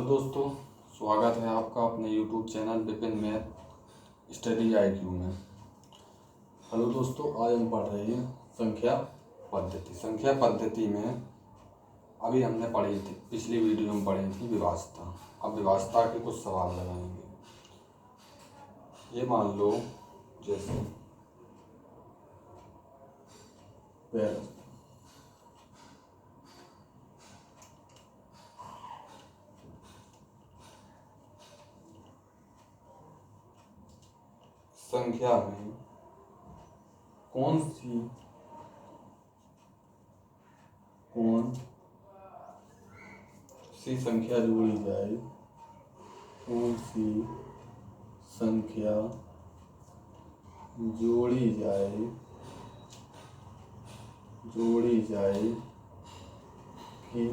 दोस्तों, स्वागत है आपका अपने YouTube channel Vipin math study IQ में। हेलो दोस्तों, आज हम पढ़ रहे हैं संख्या पद्धति। संख्या पद्धति में अभी हमने पढ़ी थी, पिछली वीडियो में पढ़ी थी विभाज्यता। अब विभाज्यता के कुछ सवाल लगाएंगे। ये मान लो जैसे पहला संख्या में कौन सी संख्या जोड़ी जाए, कौन सी संख्या जोड़ी जाए कि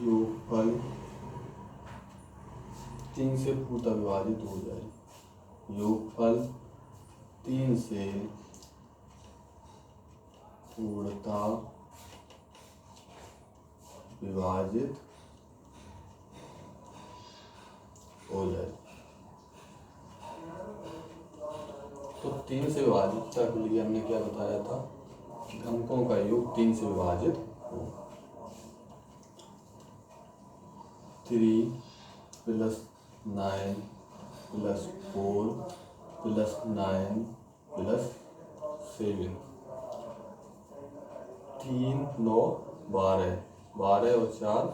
योगफल 3 से पूर्णतः विभाजित हो जाए। योगफल 3 से पूर्णतः विभाजित हो जाए। तो 3 से विभाजित के लिए हमने क्या बताया था कि अंकों का योग 3 से विभाजित हो। 3 + 9 + 4 + 9 + 7, 3 9 12, 12 और 4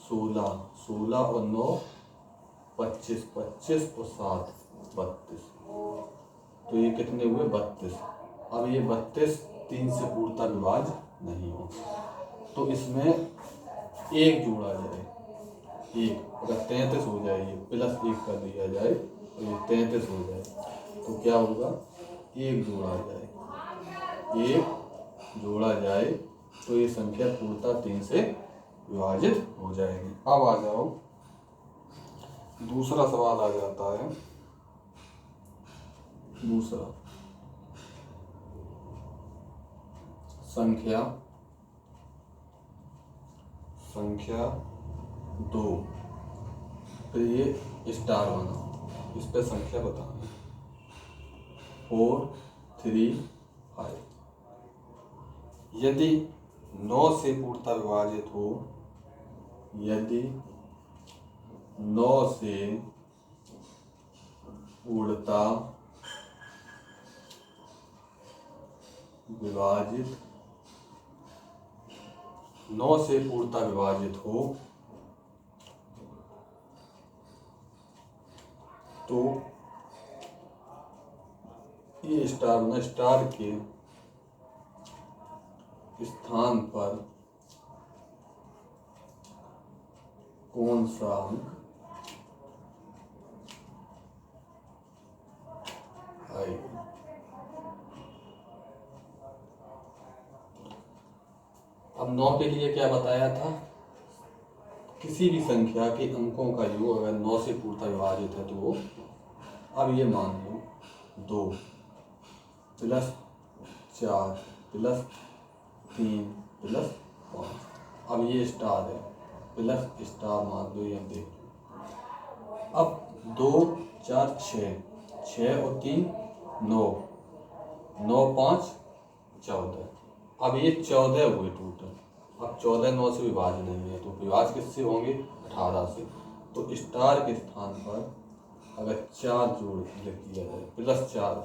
16, 16 और 9 25, 25 और 7 32। तो ये कितने हुए? 32। अब ये 32 3 से पूर्णतः विभाज्य नहीं हो, तो इसमें एक जोड़ा जाए। एक अगर 33 हो जाए, ये +1 कर दिया जाए तो ये 33 हो जाए, तो क्या होगा? एक जोड़ा जाए तो ये संख्या पूर्णतः 3 से विभाजित हो जाएगी। अब आ जाओ, दूसरा सवाल आ जाता है। दूसरा संख्या 2, फिर ये स्टार बना, इस पे संख्या बताना। 4 3 5। यदि 9 से पूर्णतः विभाजित हो, यदि 9 से पूर्णतः विभाजित 9 से पूर्णतः विभाजित हो तो ये स्टार के स्थान पर कौन सा अंक आएगा? अब 9 के लिए क्या बताया था? किसी भी संख्या के अंकों का योग अगर 9 से पूर्णतः विभाजित है तो वो, अब ये मान लो 2 + 4 + 3 + 5। अब ये स्टार है, प्लस स्टार मान लो, ये देख। अब 2 4 6, 6 और 3 9, 9 5 14। अब ये 14 हुए टोटल। अब 14 9 से विभाज्य नहीं है, तो विभाज्य किससे होंगे? 18 से। तो स्टार के स्थान पर अगर 4 जोड़ लिख दिया जाए, +4,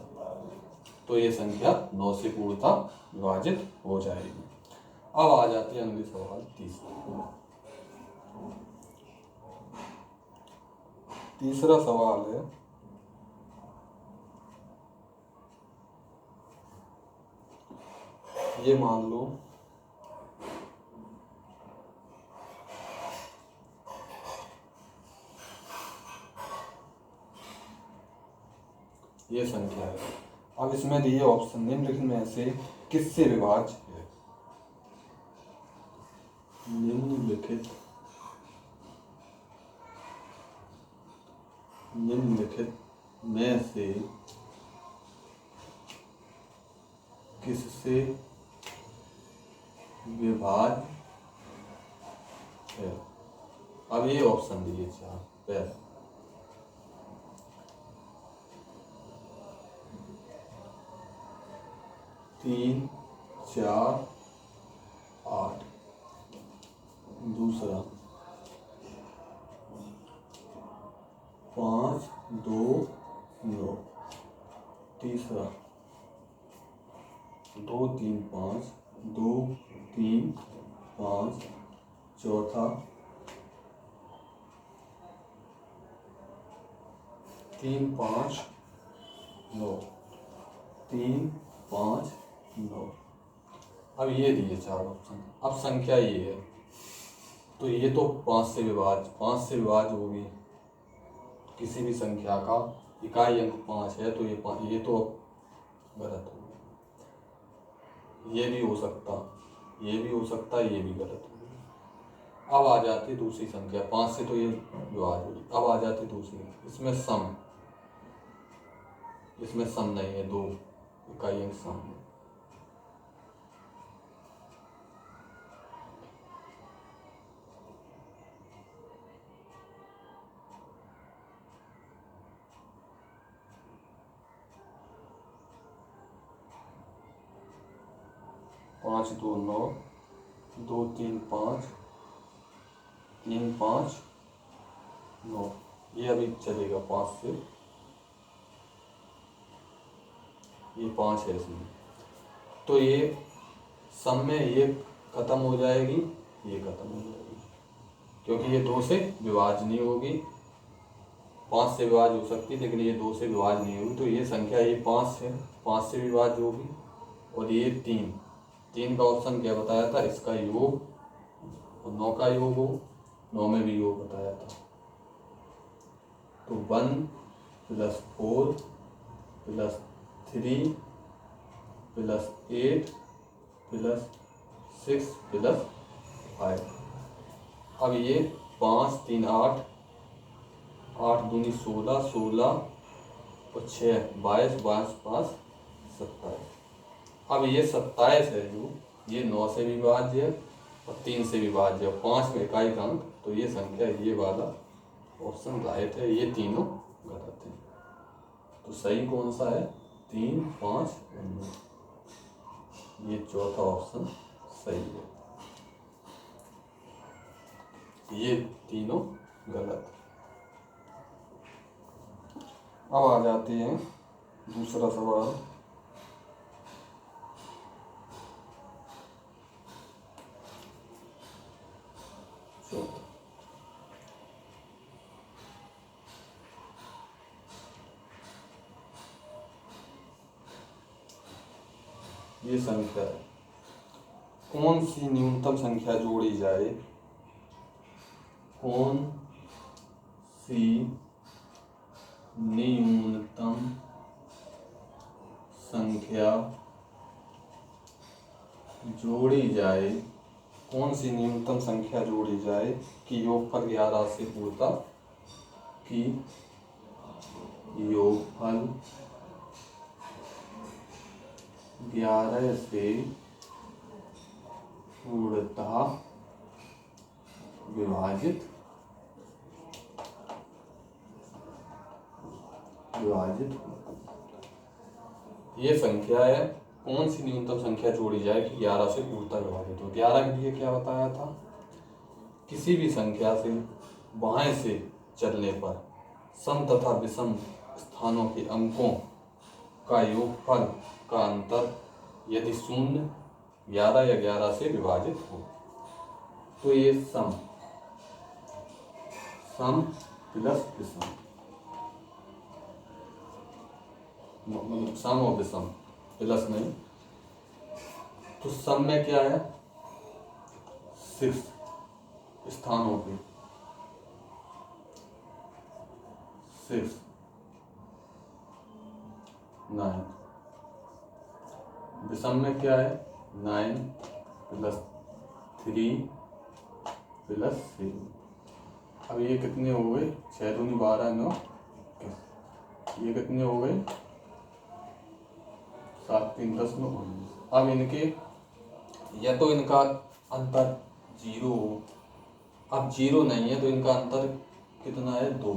तो ये संख्या 9 से पूर्णतः विभाजित हो जाएगी। अब आ जाते हैं अगले सवाल, तीसरा सवाल है। ये मान लो ये संख्या है। अब इसमें दिए ऑप्शन, निम्नलिखित में से किससे विभाज्य है? निम्नलिखित में से किससे विभाज्य है। अब ये ऑप्शन दिए चार पहला 3, 4, 8, दूसरा 5, 2, 9, तीसरा 2, 3, 5, 2, 3, 5, चौथा 3, 5, 9, 3, 5, 9। अब ये दिए चार ऑप्शन। अब संख्या ये है, तो ये तो 5 से विभाज्य होगी। किसी भी संख्या का इकाई अंक 5 है तो ये तो गलत हो गया। ये भी हो सकता, ये भी हो सकता, ये भी गलत हो गया। अब आ जाती दूसरी संख्या, 5 से तो ये विभाज्य होगी। अब आ जाती दूसरी, इसमें सम नहीं है, 2 इकाई अंक सम है। पाँच 2 9, 2 3 5, 3 5 9। ये अभी चलेगा 5 से, ये 5 है इसमें, तो ये सम में ये खत्म हो जाएगी, ये खत्म हो जाएगी, क्योंकि ये 2 से विभाज्य नहीं होगी। 5 से विभाज्य हो सकती है लेकिन ये 2 से विभाज्य नहीं होगी। तो ये संख्या ये 5 से विभाज्य होगी। और ये 3 का ऑप्शन क्या बताया था, इसका योग और 9 का योग हो, 9 में भी योग बताया था। तो 1 + 4 + 3 + 8 + 6 + 5। अब ये 5 3 8, 8 दूनी 16, 16 और 6 22, 22 5 27। अब ये 27 है जो, ये 9 से विभाज्य है और 3 से विभाज्य है, 5 में इकाई का अंक, तो ये संख्या ये वाला ऑप्शन राइट है। ये तीनों गलत है। तो सही कौन सा है, 3, 5 और 9। ये चौथा ऑप्शन सही है, ये तीनों गलत। अब आ जाते हैं दूसरा सवाल। ये संख्या है, कौन सी न्यूनतम संख्या जोड़ी जाए, कौन सी न्यूनतम संख्या जोड़ी जाए, कौन सी न्यूनतम संख्या जोड़ी जाए कि योगफल 11 से पूर्णता, कि योगफल 11 से पूर्णतः विभाजित ये संख्या है, कौन सी न्यूनतम संख्या जोड़ी जाए कि 11 से पूर्णतः विभाजित हो। 11 के लिए क्या बताया था, किसी भी संख्या से बाएं से चलने पर सम तथा विषम स्थानों के अंकों का योगफल का अंतर यदि 0, 11 या 11 से विभाजित हो, तो ये सम प्लस विषम, मतलब सम और विषम, प्लस नहीं। तो सम में क्या है, 6 स्थानों पे 6 9, विषम में क्या है, 9 + 3 + 3। अब ये कितने हो गए, 6 दूनी 12 9, ये कितने हो गए, 7 3 10 9 19। अब इनके या तो इनका अंतर 0 हो। अब 0 नहीं है तो इनका अंतर कितना है, 2।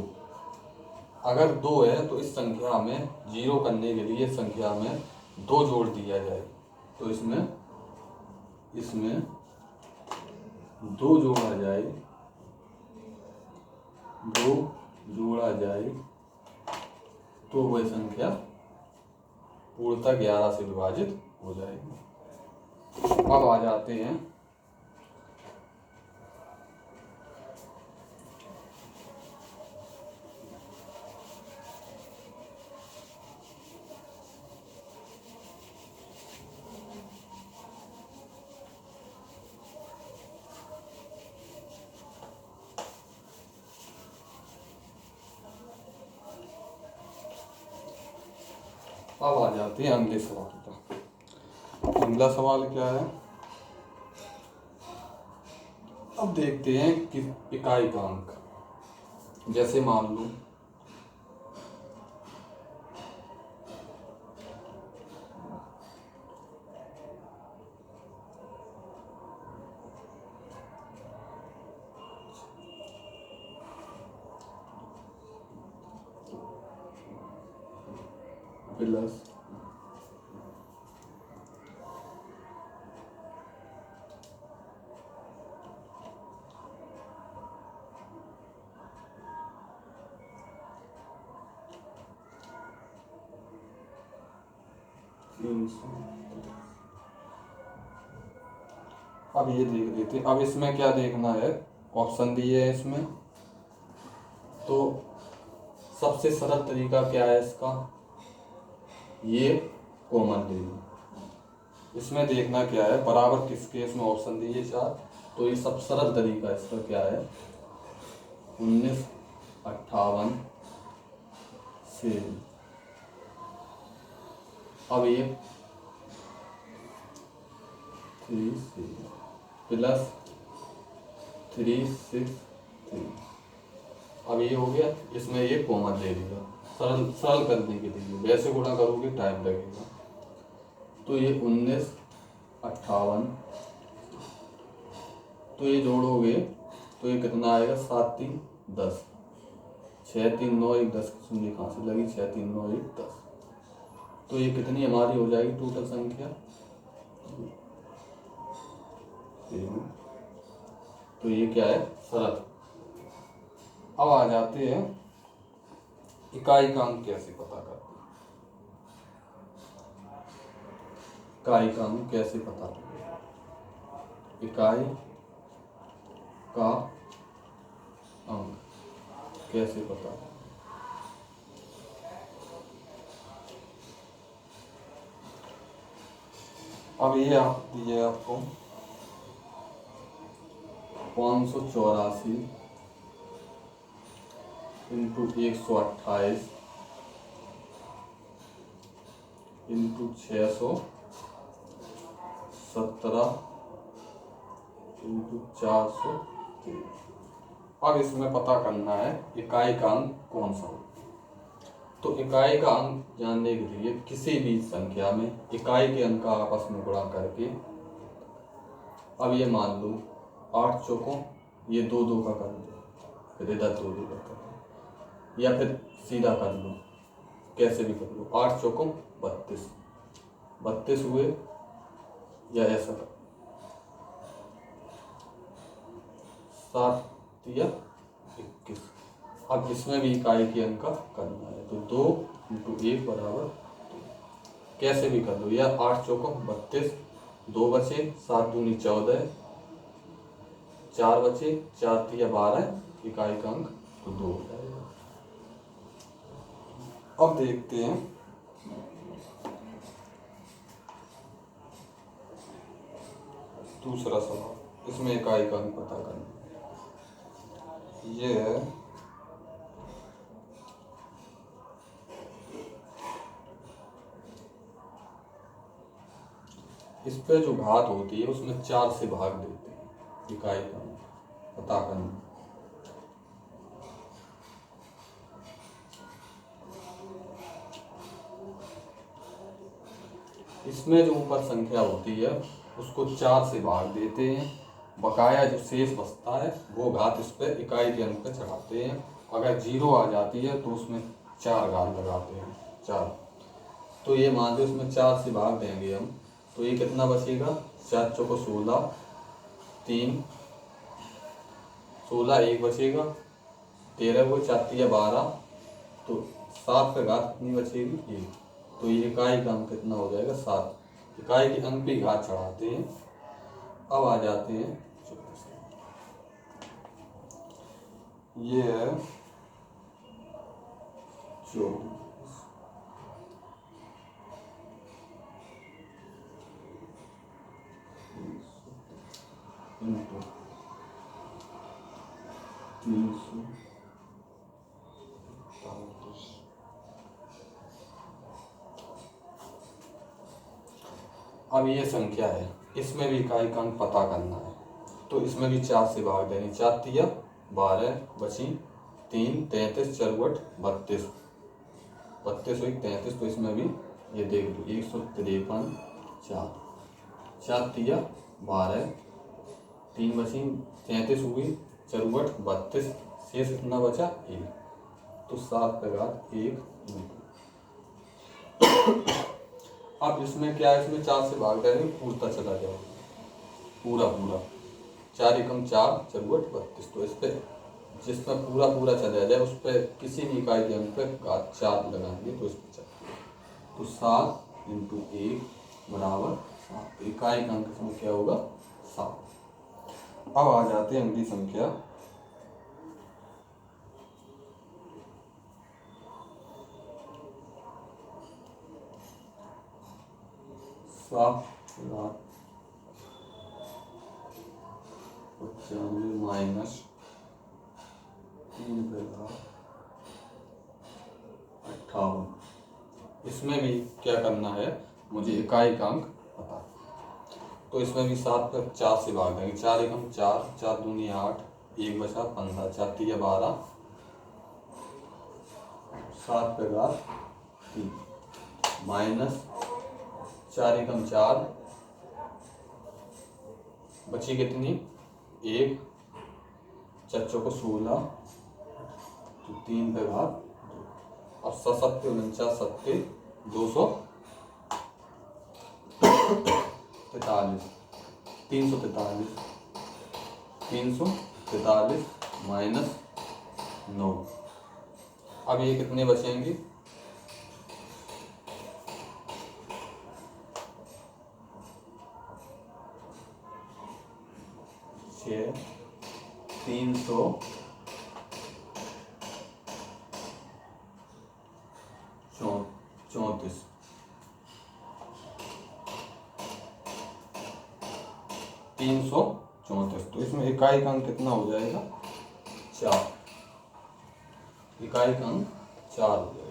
अगर 2 है तो इस संख्या में 0 करने के लिए इस संख्या में 2 जोड़ दिया जाए, तो इसमें 2 जोड़ा जाए, 2 जोड़ा जाए तो वह संख्या पूर्णतः 11 से विभाजित हो जाएगी। अब आ जाते हैं अगले सवाल पर। अगला सवाल क्या है, अब देखते हैं कि इकाई का अंक, जैसे मान लो प्लस 300। अब ये देख लेते हैं। अब इसमें क्या देखना है, ऑप्शन दिए है इसमें, तो सबसे सरल तरीका क्या है इसका, ये कॉमन ले लो। इसमें देखना क्या है, बराबर किसके, इसमें ऑप्शन दिए 4, तो ये सब सरल तरीका इसका क्या है, 1958 से, अब ये 3 प्लस 363, अब ये हो गया। इसमें ये कॉमन ले लिया सरल सरल करने के लिए, वैसे गुणा करोगे टाइम लगेगा। तो ये 1958, तो ये जोड़ोगे तो ये कितना आएगा, 7 3 10, 6 3 9 1 10 की शून्य कहाँ से लगी, 6 3 9 1 10, तो ये कितनी हमारी हो जाएगी टोटल संख्या, तो ये क्या है, सरल। अब आ जाते हैं इकाई का अंक कैसे पता करते हैं, इकाई का अंक कैसे पता करते हैं, इकाई का अंक कैसे पता करें? अब ये आप दिए आपको 584 इंटू 128 इंटू 617 इंटू 403। अब इसमें पता करना है इकाई का अंक कौन सा हो। तो इकाई का अंक जानने के लिए किसी भी संख्या में इकाई के अंक का आपस में गुणा करके, अब ये मान लो 8 चौकों, ये 2 2 का कर दो, फिर इधर 2 2 का कर दो, या फिर सीधा कर लो, कैसे भी कर लो, 8 चौकों 32, 32 हुए, या ऐसा 7 या 21। अब इसमें भी इकाई के अंक का करना है, तो 2 इंटू 1 बराबर 2, कैसे भी कर लो, या 8 चौकों 32, 2 बचे, 7 दूनी 14, 4 बचे, 4 या 12, इकाई का अंक तो 2 हो जाएगा। अब देखते हैं दूसरा सवाल, इसमें इकाई का अंक पता करना, ये है इस पे जो घात होती है उसमें 4 से भाग देते हैं, इकाई का अंक पता करना। इसमें जो ऊपर संख्या होती है उसको 4 से भाग देते हैं, बकाया जो शेष बचता है वो घात इस पर इकाई के अंक पर चढ़ाते हैं। अगर 0 आ जाती है तो उसमें 4 घात लगाते हैं, 4। तो ये मान लो इसमें 4 से भाग देंगे हम, तो ये कितना बचेगा, 4 चौको 16, 3 16 1 बचेगा, 13 को 4 तिया 12, तो 7 पे घात कितनी बचेगी, 1। तो ये इकाई का अंक कितना हो जाएगा, 7। इकाई के अंक पे घात चढ़ाते हैं। अब आ जाते हैं, ये है 24 इंटू 300। अब ये संख्या है, इसमें भी इकाई का अंक पता करना है, तो इसमें भी 4 से भाग देंगे, 4 तिया 12 बची 3 33 4 32 32 1 33। तो इसमें भी ये देख लो 153 4 तिया 12 3 बची 33 हुई 4 32, शेष कितना बचा 1। तो 7 पे घात 1। अब इसमें क्या है, इसमें 4 से भाग देंगे, पूरता चला जाओ पूरा 4 एकम 4 4 32। तो इस पे जिसमें पूरा चला जाए उस पर किसी भी इकाई के अंक पे घात 4 लगाएंगे, तो इस पर चल, तो 7 इंटू 1 बराबर 7। इकाई का अंक इसमें क्या होगा, 7। अब आ जाते हैं अगली संख्या, माइनस 3/58। इसमें भी क्या करना है, मुझे इकाई का अंक पता, तो इसमें भी 7 पर 4 से भाग देंगे, 4 एकम 4 4 दूनी 8 1 बचा 15 4 तिया 12 7 पे घात 3 माइनस 4 एकम 4 बची कितनी 1 4 चौको 16, तो 3 पे घात 2। अब 7 49 7 243 343 माइनस 9। अब ये कितने बचेंगे, 334। तो इसमें इकाई का अंक कितना हो जाएगा, 4। इकाई का अंक 4 हो जाएगा।